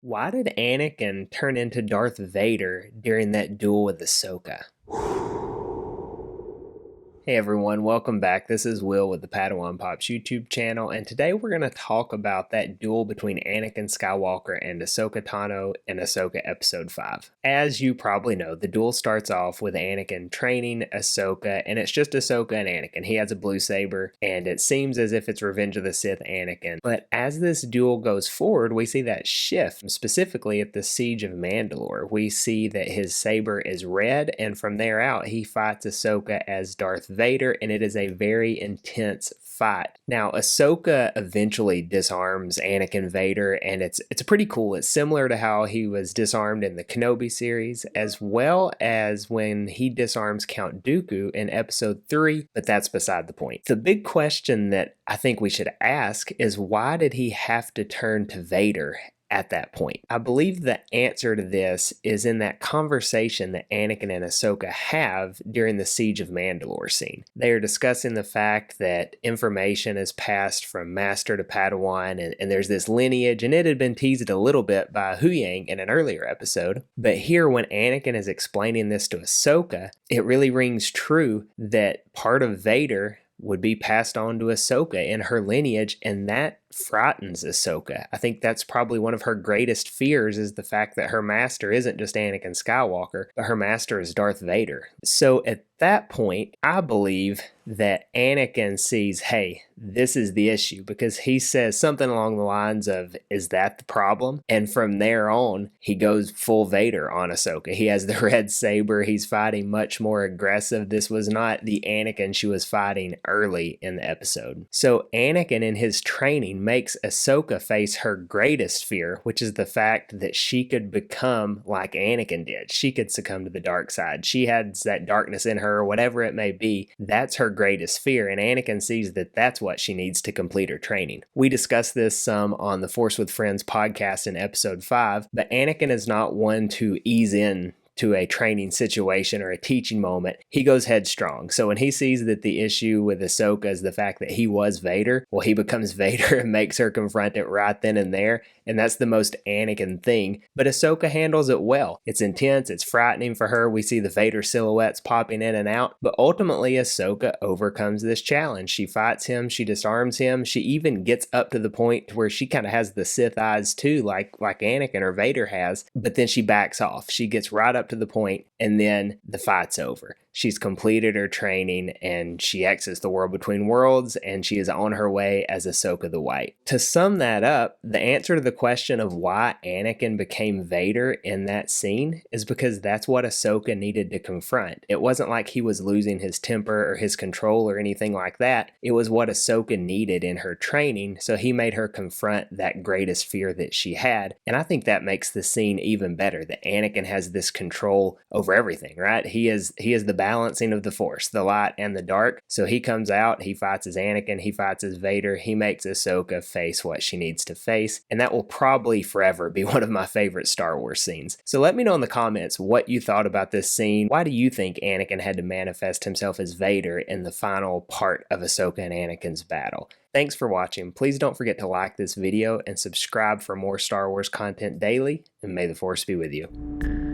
Why did Anakin turn into Darth Vader during that duel with Ahsoka? Hey everyone, welcome back. This is Will with the Padawan Pops YouTube channel, and today we're going to talk about that duel between Anakin Skywalker and Ahsoka Tano in Ahsoka Episode 5. As you probably know, the duel starts off with Anakin training Ahsoka, and it's just Ahsoka and Anakin. He has a blue saber, and it seems as if it's Revenge of the Sith Anakin. But as this duel goes forward, we see that shift, specifically at the Siege of Mandalore. We see that his saber is red, and from there out, he fights Ahsoka as Darth Vader, and it is a very intense fight. Now, Ahsoka eventually disarms Anakin Vader, and it's pretty cool. It's similar to how he was disarmed in the Kenobi series, as well as when he disarms Count Dooku in Episode 3, but that's beside the point. The big question that I think we should ask is, why did he have to turn to Vader at that point? I believe the answer to this is in that conversation that Anakin and Ahsoka have during the Siege of Mandalore scene. They are discussing the fact that information is passed from Master to Padawan, and there's this lineage, and it had been teased a little bit by Huyang in an earlier episode. But here, when Anakin is explaining this to Ahsoka, it really rings true that part of Vader would be passed on to Ahsoka in her lineage, and that frightens Ahsoka. I think that's probably one of her greatest fears, is the fact that her master isn't just Anakin Skywalker, but her master is Darth Vader. So at that point, I believe that Anakin sees, hey, this is the issue, because he says something along the lines of, is that the problem? And from there on, he goes full Vader on Ahsoka. He has the red saber. He's fighting much more aggressive. This was not the Anakin she was fighting early in the episode. So Anakin, in his training, makes Ahsoka face her greatest fear, which is the fact that she could become like Anakin did. She could succumb to the dark side. She has that darkness in her, or whatever it may be. That's her greatest fear, and Anakin sees that that's what she needs to complete her training. We discussed this some on the Force with Friends podcast in episode 5, but Anakin is not one to ease in to a training situation or a teaching moment. He goes headstrong. So when he sees that the issue with Ahsoka is the fact that he was Vader, well, he becomes Vader and makes her confront it right then and there. And that's the most Anakin thing. But Ahsoka handles it well. It's intense. It's frightening for her. We see the Vader silhouettes popping in and out. But ultimately, Ahsoka overcomes this challenge. She fights him. She disarms him. She even gets up to the point where she kind of has the Sith eyes too, like Anakin or Vader has. But then she backs off. She gets right up to the point, and then the fight's over. She's completed her training, and she exits the world between worlds, and she is on her way as Ahsoka the White. To sum that up, the answer to the question of why Anakin became Vader in that scene is because that's what Ahsoka needed to confront. It wasn't like he was losing his temper or his control or anything like that. It was what Ahsoka needed in her training, so he made her confront that greatest fear that she had. And I think that makes the scene even better, that Anakin has this control over everything, right? He is the balancing of the Force, the light and the dark. So he comes out, he fights as Anakin, he fights as Vader, he makes Ahsoka face what she needs to face, and that will probably forever be one of my favorite Star Wars scenes. So let me know in the comments what you thought about this scene. Why do you think Anakin had to manifest himself as Vader in the final part of Ahsoka and Anakin's battle? Thanks for watching. Please don't forget to like this video and subscribe for more Star Wars content daily, and may the Force be with you.